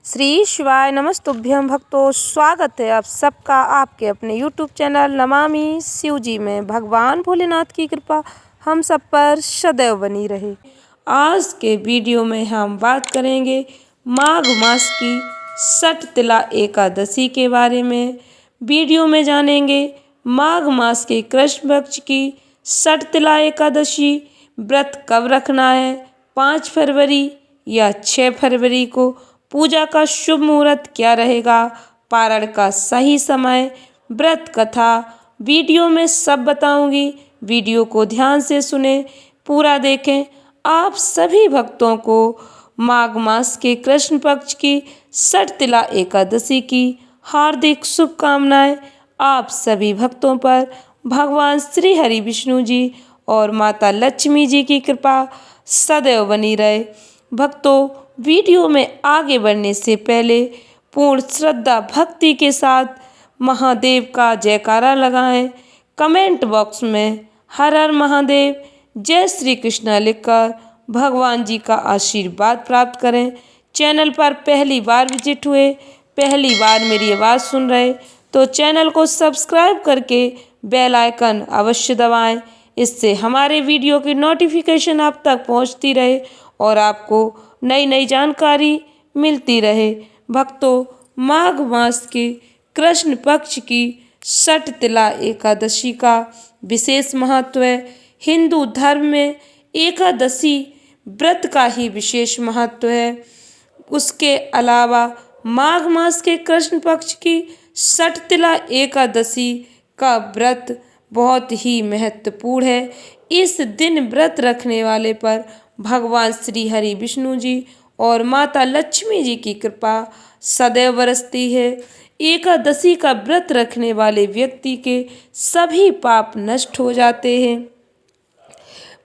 श्री शिवाय नमस्तुभ्यं भक्तों, स्वागत है आप सबका आपके अपने YouTube चैनल नमामि शिवजी में। भगवान भोलेनाथ की कृपा हम सब पर सदैव बनी रहे। आज के वीडियो में हम बात करेंगे माघ मास की षटतिला एकादशी के बारे में। वीडियो में जानेंगे माघ मास के कृष्ण पक्ष की षटतिला एकादशी व्रत कब रखना है, 5 फरवरी या 6 फरवरी को। पूजा का शुभ मुहूर्त क्या रहेगा, पारण का सही समय, व्रत कथा वीडियो में सब बताऊंगी। वीडियो को ध्यान से सुने, पूरा देखें। आप सभी भक्तों को माघ मास के कृष्ण पक्ष की षटतिला एकादशी की हार्दिक शुभकामनाएं। आप सभी भक्तों पर भगवान श्री हरि विष्णु जी और माता लक्ष्मी जी की कृपा सदैव बनी रहे। भक्तों, वीडियो में आगे बढ़ने से पहले पूर्ण श्रद्धा भक्ति के साथ महादेव का जयकारा लगाएं। कमेंट बॉक्स में हर हर महादेव, जय श्री कृष्ण लिखकर भगवान जी का आशीर्वाद प्राप्त करें। चैनल पर पहली बार विजिट हुए, पहली बार मेरी आवाज़ सुन रहे तो चैनल को सब्सक्राइब करके बेल आइकन अवश्य दबाएं। इससे हमारे वीडियो की नोटिफिकेशन आप तक पहुंचती रहे और आपको नई नई जानकारी मिलती रहे। भक्तों, माघ मास के कृष्ण पक्ष की षटतिला एकादशी का विशेष महत्व है। हिंदू धर्म में एकादशी व्रत का ही विशेष महत्व है। उसके अलावा माघ मास के कृष्ण पक्ष की षटतिला एकादशी का व्रत बहुत ही महत्वपूर्ण है। इस दिन व्रत रखने वाले पर भगवान श्री हरि विष्णु जी और माता लक्ष्मी जी की कृपा सदैव बरसती है। एकादशी का व्रत रखने वाले व्यक्ति के सभी पाप नष्ट हो जाते हैं।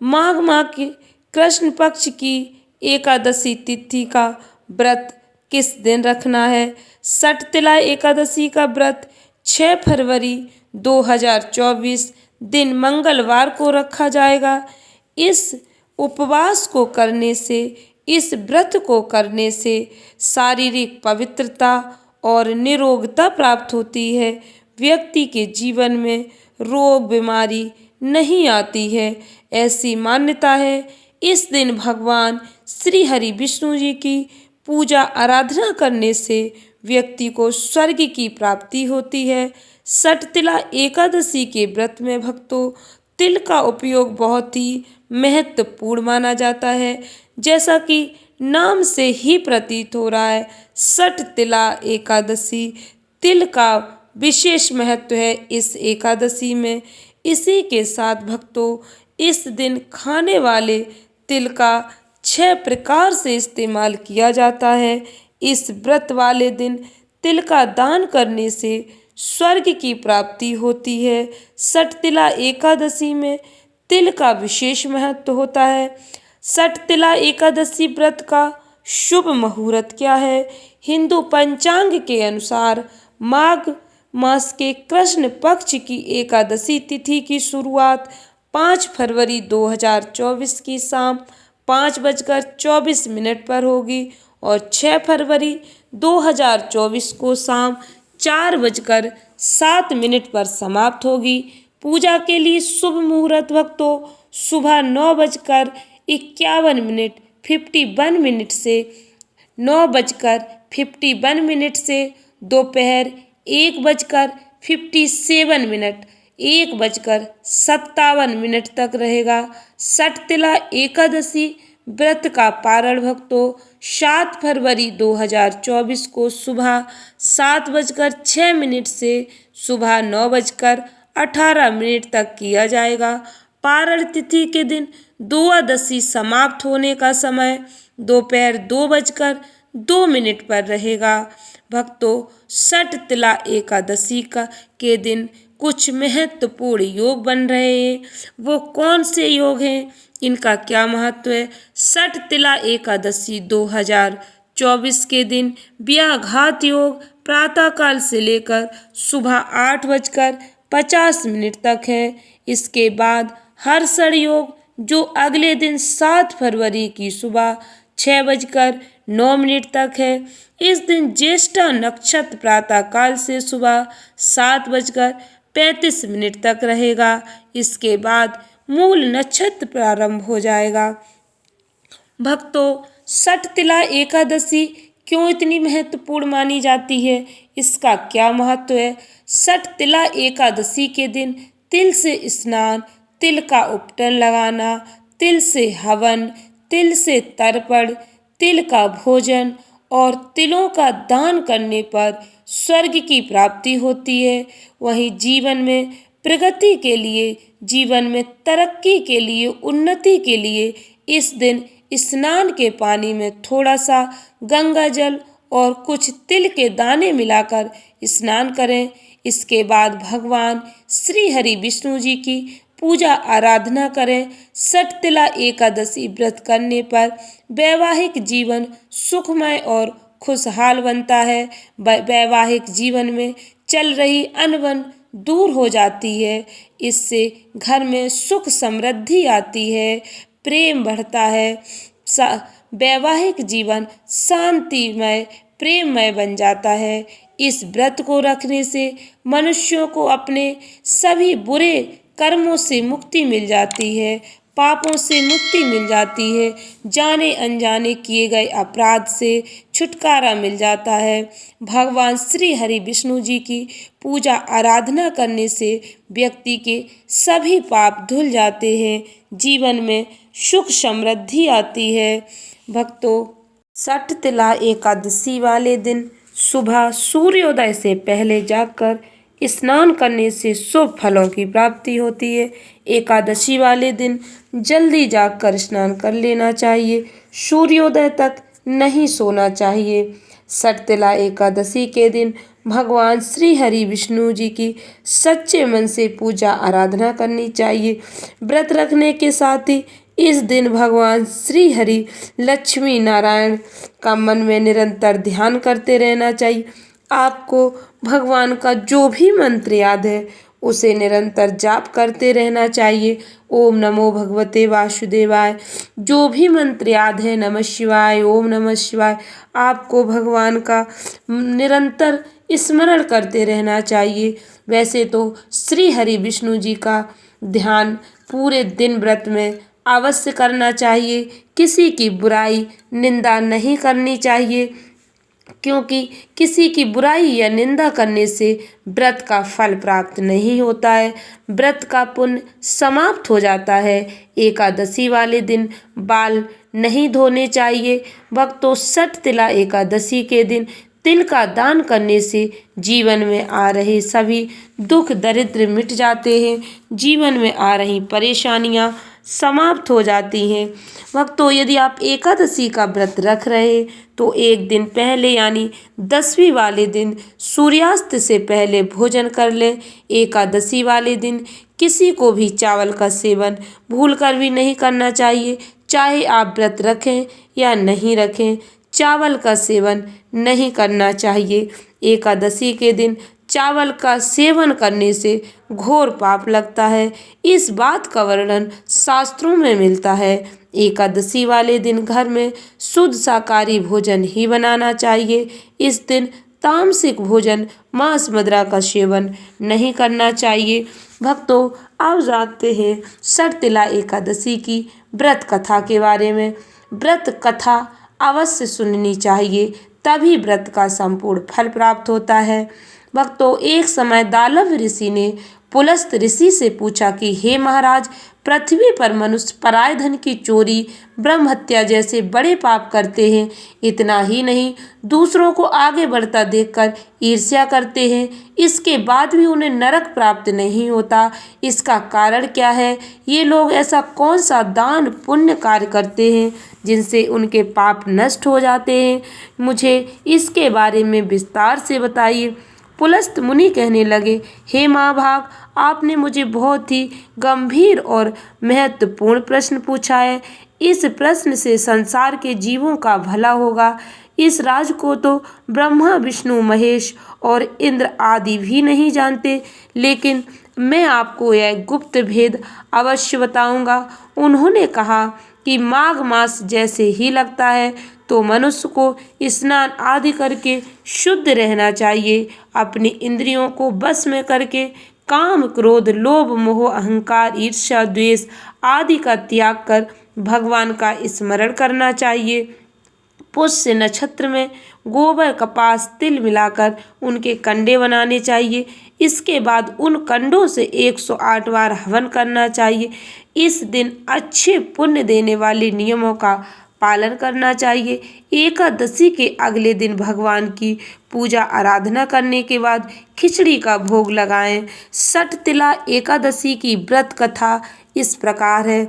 माघ माह के कृष्ण पक्ष की एकादशी तिथि का व्रत किस दिन रखना है? षटतिला एकादशी का व्रत 6 फरवरी 2024 दिन मंगलवार को रखा जाएगा। इस उपवास को करने से, इस व्रत को करने से शारीरिक पवित्रता और निरोगता प्राप्त होती है। व्यक्ति के जीवन में रोग बीमारी नहीं आती है, ऐसी मान्यता है। इस दिन भगवान श्री हरि विष्णु जी की पूजा आराधना करने से व्यक्ति को स्वर्ग की प्राप्ति होती है। षटतिला एकादशी के व्रत में भक्तों, तिल का उपयोग बहुत ही महत्वपूर्ण माना जाता है। जैसा कि नाम से ही प्रतीत हो रहा है, षटतिला एकादशी, तिल का विशेष महत्व है इस एकादशी में। इसी के साथ भक्तों, इस दिन खाने वाले तिल का 6 प्रकार से इस्तेमाल किया जाता है। इस व्रत वाले दिन तिल का दान करने से स्वर्ग की प्राप्ति होती है। षटतिला एकादशी में तिल का विशेष महत्व होता है। षटतिला एकादशी व्रत का शुभ मुहूर्त क्या है? हिंदू पंचांग के अनुसार माघ मास के कृष्ण पक्ष की एकादशी तिथि की शुरुआत 5 फरवरी 2024 की शाम 5:24 पर होगी और 6 फरवरी 2024 को शाम 4:07 पर समाप्त होगी। पूजा के लिए शुभ मुहूर्त भक्तों सुबह 9:51 से 9:51 से दोपहर 1:57 1:57 तक रहेगा। षटतिला एकादशी व्रत का पारण भक्तों 7 फरवरी 2024 को सुबह 7:06 से सुबह 9:18 तक किया जाएगा। पारण तिथि के दिन द्वादशी समाप्त होने का समय दोपहर 2:02 पर रहेगा। भक्तों, षटतिला एकादशी के दिन कुछ महत्वपूर्ण योग बन रहे हैं। वो कौन से योग हैं, इनका क्या महत्व है? षटतिला एकादशी 2024 के दिन व्याघात योग प्रातःकाल से लेकर सुबह 8:50 तक है। इसके बाद हर्षण योग जो अगले दिन 7 फरवरी की सुबह 6:29 9 तक है। इस दिन ज्येष्ठा नक्षत्र प्रातः काल से सुबह 7:35 तक रहेगा। इसके बाद मूल नक्षत्र प्रारंभ हो जाएगा। भक्तों, षटतिला एकादशी क्यों इतनी महत्वपूर्ण मानी जाती है? इसका क्या महत्व है? षटतिला एकादशी के दिन तिल से स्नान, तिल का उपटन लगाना, तिल से हवन, तिल से तर्पण, तिल का भोजन और तिलों का दान करने पर स्वर्ग की प्राप्ति होती है। वहीं जीवन में प्रगति के लिए, जीवन में तरक्की के लिए, उन्नति के लिए इस दिन स्नान के पानी में थोड़ा सा गंगा जल और कुछ तिल के दाने मिलाकर स्नान करें। इसके बाद भगवान श्री हरि विष्णु जी की पूजा आराधना करें। षटतिला एकादशी व्रत करने पर वैवाहिक जीवन सुखमय और खुशहाल बनता है। वैवाहिक जीवन में चल रही अनबन दूर हो जाती है। इससे घर में सुख समृद्धि आती है, प्रेम बढ़ता है, वैवाहिक जीवन शांतिमय, प्रेममय बन जाता है। इस व्रत को रखने से मनुष्यों को अपने सभी बुरे कर्मों से मुक्ति मिल जाती है, पापों से मुक्ति मिल जाती है, जाने अनजाने किए गए अपराध से छुटकारा मिल जाता है। भगवान श्री हरि विष्णु जी की पूजा आराधना करने से व्यक्ति के सभी पाप धुल जाते हैं, जीवन में सुख समृद्धि आती है। भक्तों, षटतिला एकादशी वाले दिन सुबह सूर्योदय से पहले जागकर स्नान करने से शुभ फलों की प्राप्ति होती है। एकादशी वाले दिन जल्दी जागकर स्नान कर लेना चाहिए, सूर्योदय तक नहीं सोना चाहिए। षटतिला एकादशी के दिन भगवान श्री हरि विष्णु जी की सच्चे मन से पूजा आराधना करनी चाहिए। व्रत रखने के साथ ही इस दिन भगवान श्री हरि लक्ष्मी नारायण का मन में निरंतर ध्यान करते रहना चाहिए। आपको भगवान का जो भी मंत्र याद है उसे निरंतर जाप करते रहना चाहिए। ओम नमो भगवते वासुदेवाय, जो भी मंत्र याद है, नमः शिवाय, ओम नमः शिवाय, आपको भगवान का निरंतर स्मरण करते रहना चाहिए। वैसे तो श्री हरि विष्णु जी का ध्यान पूरे दिन व्रत में अवश्य करना चाहिए। किसी की बुराई निंदा नहीं करनी चाहिए, क्योंकि किसी की बुराई या निंदा करने से व्रत का फल प्राप्त नहीं होता है, व्रत का पुण्य समाप्त हो जाता है। एकादशी वाले दिन बाल नहीं धोने चाहिए। भक्तों, षटतिला एकादशी के दिन तिल का दान करने से जीवन में आ रहे सभी दुख दरिद्र मिट जाते हैं, जीवन में आ रही परेशानियां समाप्त हो जाती हैं। भक्तों, यदि आप एकादशी का व्रत रख रहे तो एक दिन पहले यानी 10वीं वाले दिन सूर्यास्त से पहले भोजन कर लें। एकादशी वाले दिन किसी को भी चावल का सेवन भूलकर भी नहीं करना चाहिए। चाहे आप व्रत रखें या नहीं रखें, चावल का सेवन नहीं करना चाहिए। एकादशी के दिन चावल का सेवन करने से घोर पाप लगता है। इस बात का वर्णन शास्त्रों में मिलता है। एकादशी वाले दिन घर में शुद्ध शाकाहारी भोजन ही बनाना चाहिए। इस दिन तामसिक भोजन, मांस मदिरा का सेवन नहीं करना चाहिए। भक्तों, आप जानते हैं षटतिला एकादशी की व्रत कथा के बारे में। व्रत कथा अवश्य सुननी चाहिए, तभी व्रत का संपूर्ण फल प्राप्त होता है। भक्तों, एक समय दानव ऋषि ने पुलस्त ऋषि से पूछा कि हे महाराज, पृथ्वी पर मनुष्य पराय धन की चोरी, ब्रह्म हत्या जैसे बड़े पाप करते हैं। इतना ही नहीं, दूसरों को आगे बढ़ता देखकर ईर्ष्या करते हैं। इसके बाद भी उन्हें नरक प्राप्त नहीं होता। इसका कारण क्या है? ये लोग ऐसा कौन सा दान पुण्य कार्य करते हैं जिनसे उनके पाप नष्ट हो जाते हैं? मुझे इसके बारे में विस्तार से बताइए। पुलस्त मुनि कहने लगे, हे महाभाग, आपने मुझे बहुत ही गंभीर और महत्वपूर्ण प्रश्न पूछा है। इस प्रश्न से संसार के जीवों का भला होगा। इस राज को तो ब्रह्मा, विष्णु, महेश और इंद्र आदि भी नहीं जानते, लेकिन मैं आपको यह गुप्त भेद अवश्य बताऊंगा। उन्होंने कहा कि माघ मास जैसे ही लगता है तो मनुष्य को स्नान आदि करके शुद्ध रहना चाहिए। अपनी इंद्रियों को बस में करके काम, क्रोध, लोभ, मोह, अहंकार, ईर्ष्या, द्वेष आदि का त्याग कर भगवान का स्मरण करना चाहिए। पुष्य नक्षत्र में गोबर, कपास, तिल मिलाकर उनके कंडे बनाने चाहिए। इसके बाद उन कंडों से 108 बार हवन करना चाहिए। इस दिन अच्छे पुण्य देने वाले नियमों का पालन करना चाहिए। एकादशी के अगले दिन भगवान की पूजा आराधना करने के बाद खिचड़ी का भोग लगाएं। षटतिला एकादशी की व्रत कथा इस प्रकार है।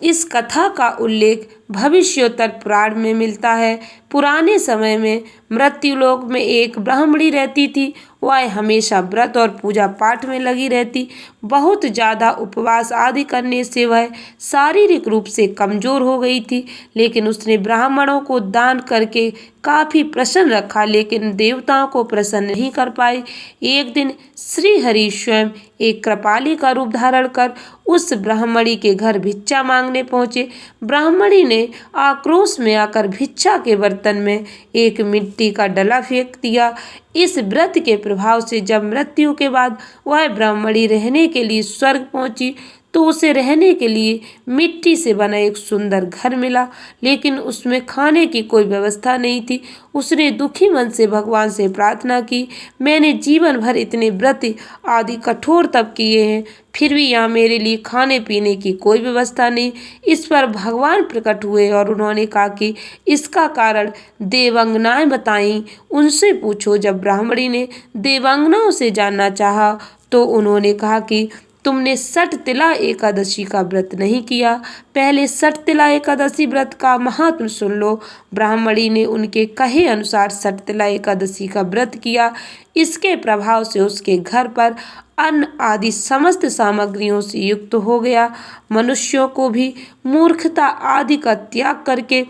इस कथा का उल्लेख भविष्योत्तर पुराण में मिलता है। पुराने समय में मृत्युलोक में एक ब्राह्मणी रहती थी। वह हमेशा व्रत और पूजा पाठ में लगी रहती। बहुत ज़्यादा उपवास आदि करने से वह शारीरिक रूप से कमजोर हो गई थी, लेकिन उसने ब्राह्मणों को दान करके काफी प्रसन्न रखा, लेकिन देवताओं को प्रसन्न नहीं कर पाई। एक दिन श्री हरि स्वयं एक कृपाली का रूप धारण कर उस ब्राह्मणी के घर भिक्षा मांगने पहुंचे। ब्राह्मणी ने आक्रोश में आकर भिक्षा के बर्तन में एक मिट्टी का डला फेंक दिया। इस व्रत के प्रभाव से जब मृत्यु के बाद वह ब्राह्मणी रहने के लिए स्वर्ग पहुंची तो उसे रहने के लिए मिट्टी से बना एक सुंदर घर मिला, लेकिन उसमें खाने की कोई व्यवस्था नहीं थी। उसने दुखी मन से भगवान से प्रार्थना की, मैंने जीवन भर इतने व्रत आदि कठोर तप किए हैं, फिर भी यहाँ मेरे लिए खाने पीने की कोई व्यवस्था नहीं। इस पर भगवान प्रकट हुए और उन्होंने कहा कि इसका कारण देवांगनाएं बताईं, उनसे पूछो। जब ब्राह्मणी ने देवांगनाओं से जानना चाहा तो उन्होंने कहा कि तुमने षटतिला एकादशी का व्रत नहीं किया, पहले षटतिला एकादशी व्रत का महात्म सुन लो। ब्राह्मणी ने उनके कहे अनुसार षटतिला एकादशी का व्रत किया। इसके प्रभाव से उसके घर पर अन्न आदि समस्त सामग्रियों से युक्त हो गया। मनुष्यों को भी मूर्खता आदि का त्याग करके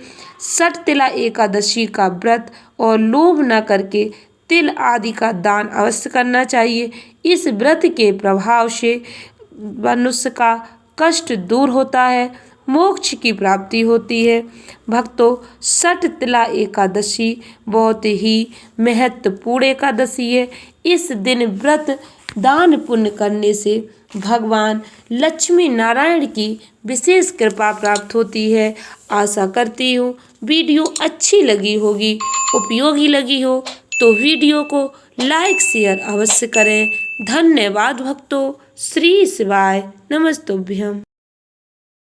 षटतिला एकादशी का व्रत और लोभ न करके तिल आदि का दान अवश्य करना चाहिए। इस व्रत के प्रभाव से मनुष्य का कष्ट दूर होता है, मोक्ष की प्राप्ति होती है। भक्तों, षटतिला एकादशी बहुत ही महत्वपूर्ण एकादशी है। इस दिन व्रत दान पुण्य करने से भगवान लक्ष्मी नारायण की विशेष कृपा प्राप्त होती है। आशा करती हूँ वीडियो अच्छी लगी होगी, उपयोगी लगी हो तो वीडियो को लाइक शेयर अवश्य करें। धन्यवाद भक्तों। श्री शिवाय नमस्तुभ्यम।